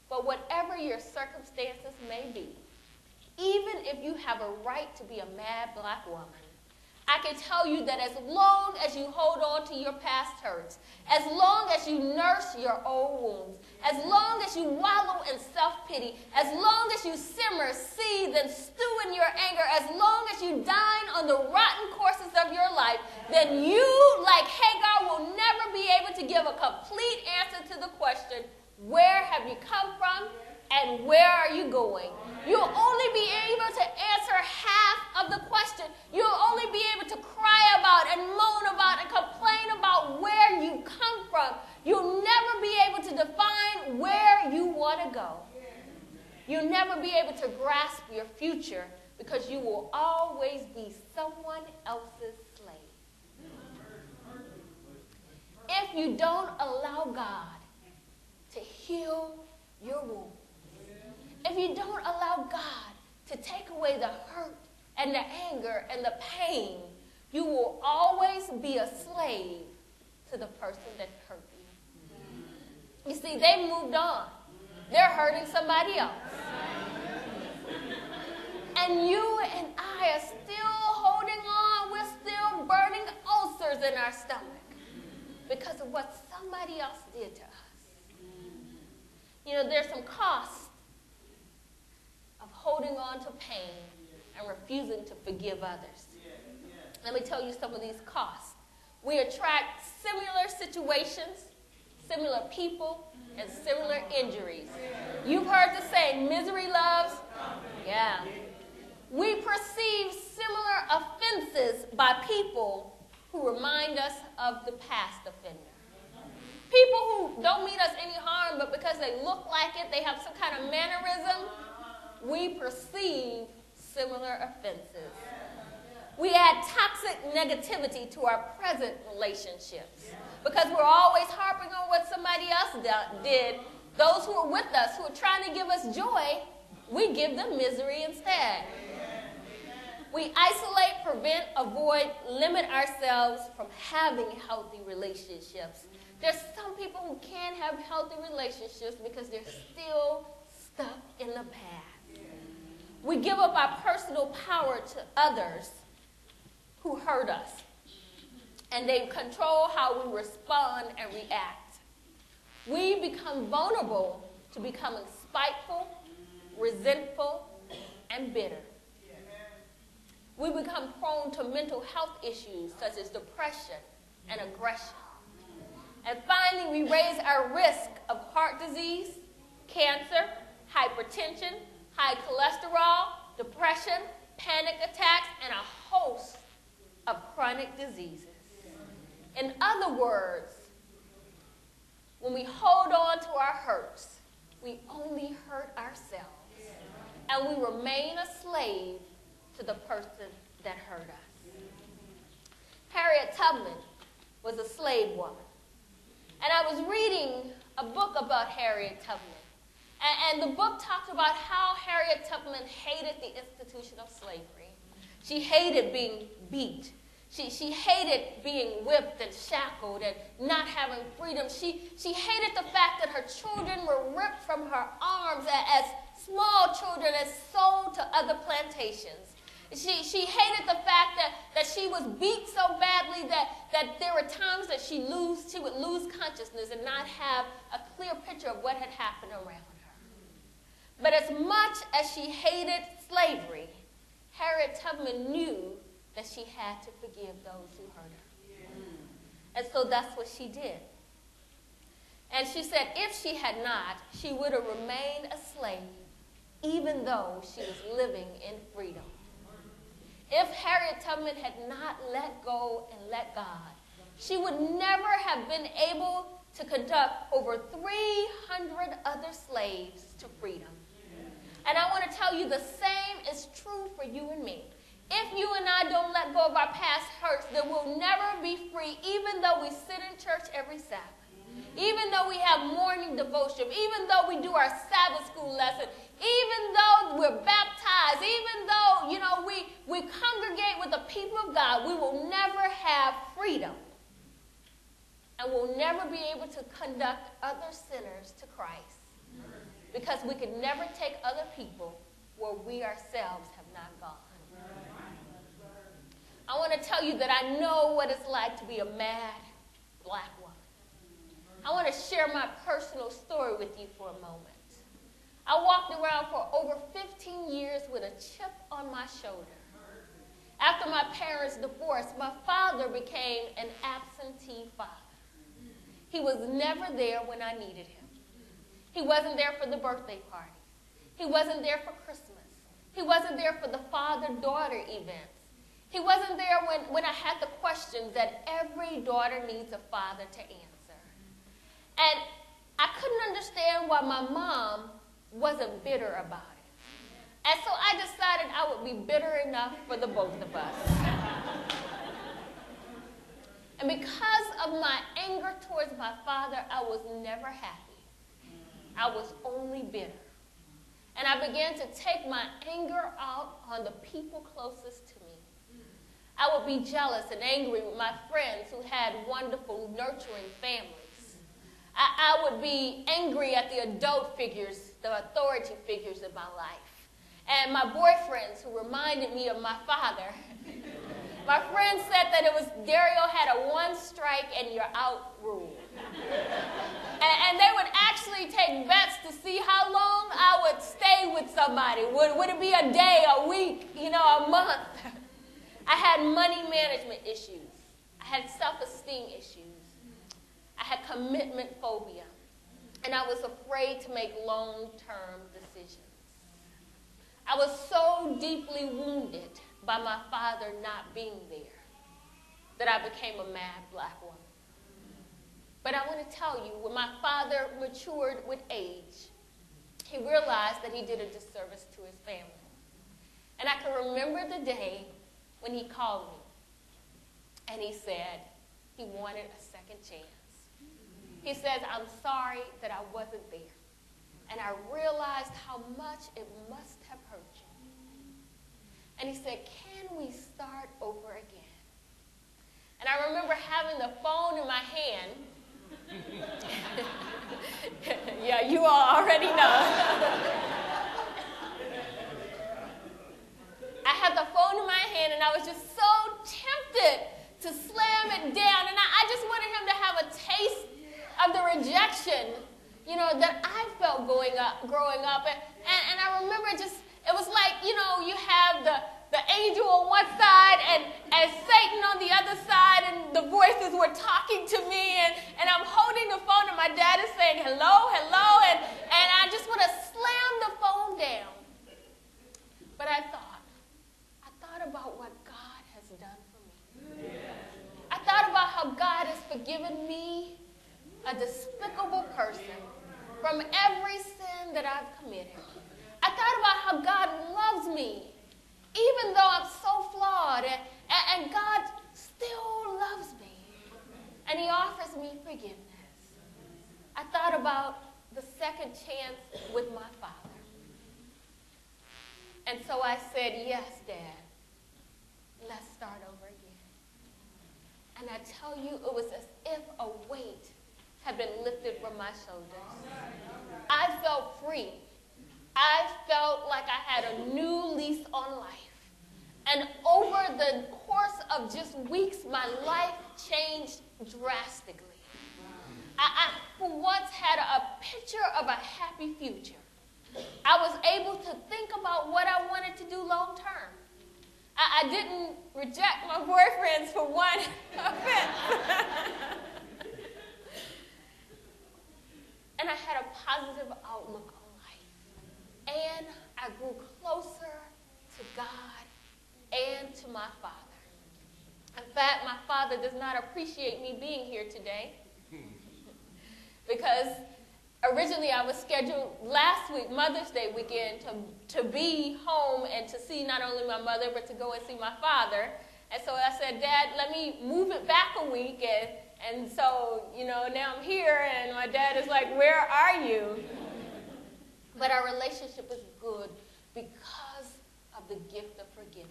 But whatever your circumstances may be, even if you have a right to be a mad black woman, I can tell you that as long as you hold on to your past hurts, as long as you nurse your old wounds, as long as you wallow in self-pity, as long as you simmer, seethe, and stew in your anger, as long as you dine on the rotten courses of your life, then you, like Hagar, will never be able to give a complete answer to the question, where have you come from and where are you going? You'll only be able to answer half of the question. You'll only be able to cry about and moan about and complain about where you come from. You'll never be able to define where you want to go. You'll never be able to grasp your future because you will always be someone else's slave. If you don't allow God to heal your wounds, if you don't allow God to take away the hurt and the anger and the pain, you will always be a slave to the person that hurt you. You see, they moved on. They're hurting somebody else. And you and I are still holding on. We're still burning ulcers in our stomach because of what somebody else did to us. You know, there's some costs of holding on to pain and refusing to forgive others. Let me tell you some of these costs. We attract similar situations, similar people, and similar injuries. You've heard the saying, misery loves? Yeah. We perceive similar offenses by people who remind us of the past offender. People who don't mean us any harm, but because they look like it, they have some kind of mannerism, we perceive similar offenses. We add toxic negativity to our present relationships because we're always harping on what somebody else did. Those who are with us, who are trying to give us joy, we give them misery instead. We isolate, prevent, avoid, limit ourselves from having healthy relationships. There's some people who can't have healthy relationships because they're still stuck in the past. We give up our personal power to others who hurt us, and they control how we respond and react. We become vulnerable to becoming spiteful, resentful, and bitter. We become prone to mental health issues such as depression and aggression. And finally, we raise our risk of heart disease, cancer, hypertension, high cholesterol, depression, panic attacks, and a host of chronic diseases. In other words, when we hold on to our hurts, we only hurt ourselves, and we remain a slave to the person that hurt us. Harriet Tubman was a slave woman. And I was reading a book about Harriet Tubman. And the book talked about how Harriet Tubman hated the institution of slavery. She hated being beat. She hated being whipped and shackled and not having freedom. She hated the fact that her children were ripped from her arms as small children and sold to other plantations. She hated the fact that she was beat so badly that there were times that she would lose consciousness and not have a clear picture of what had happened around her. But as much as she hated slavery, Harriet Tubman knew that she had to forgive those who hurt her. And so that's what she did. And she said if she had not, she would have remained a slave even though she was living in freedom. If Harriet Tubman had not let go and let God, she would never have been able to conduct over 300 other slaves to freedom. And I want to tell you the same is true for you and me. If you and I don't let go of our past hurts, then we'll never be free, even though we sit in church every Sabbath, even though we have morning devotion, even though we do our Sabbath school lesson, even though we're baptized, even though, we congregate with the people of God, we will never have freedom. And we'll never be able to conduct other sinners to Christ because we could never take other people where we ourselves have not gone. I want to tell you that I know what it's like to be a mad black woman. I want to share my personal story with you for a moment. I walked around for over 15 years with a chip on my shoulder. After my parents' divorce, my father became an absentee father. He was never there when I needed him. He wasn't there for the birthday party. He wasn't there for Christmas. He wasn't there for the father-daughter events. He wasn't there when I had the questions that every daughter needs a father to answer. And I couldn't understand why my mom wasn't bitter about it. And so I decided I would be bitter enough for the both of us. And because of my anger towards my father, I was never happy. I was only bitter. And I began to take my anger out on the people closest to me. I would be jealous and angry with my friends who had wonderful, nurturing families. I would be angry at the adult figures, the authority figures in my life. And my boyfriends who reminded me of my father. My friends said that it was Darriel had a one strike and you're out rule. And they would actually take bets to see how long I would stay with somebody. Would it be a day, a week, a month? I had money management issues. I had self-esteem issues. I had commitment phobia. And I was afraid to make long-term decisions. I was so deeply wounded by my father not being there that I became a mad black woman. But I want to tell you, when my father matured with age, he realized that he did a disservice to his family. And I can remember the day when he called me and he said he wanted a second chance. He says, I'm sorry that I wasn't there. And I realized how much it must have hurt you. And he said, can we start over again? And I remember having the phone in my hand. Yeah, you all already know. I had the phone in my hand, and I was just so tempted to slam it down. And I just wanted him to have a taste of the rejection, that I felt growing up. And I remember it was like, you have the angel on one side and Satan on the other side, and the voices were talking to me, and I'm holding the phone, and my dad is saying, hello, hello, and I just want to slam the phone down. But I thought about what God has done for me. I thought about how God has forgiven me, a despicable person, from every sin that I've committed. I thought about how God loves me, even though I'm so flawed, and God still loves me, and he offers me forgiveness. I thought about the second chance with my father. And so I said, yes, Dad, let's start over again. And I tell you, it was as if a weight had been lifted from my shoulders. I felt free. I felt like I had a new lease on life. And over the course of just weeks, my life changed drastically. I for once had a picture of a happy future. I was able to think about what I wanted to do long term. I didn't reject my boyfriends for one offense. And I had a positive outlook on life. And I grew closer to God and to my father. In fact, my father does not appreciate me being here today because originally I was scheduled last week, Mother's Day weekend, to be home and to see not only my mother, but to go and see my father. And so I said, Dad, let me move it back a week. And so, now I'm here, and my dad is like, where are you? But our relationship is good because of the gift of forgiveness.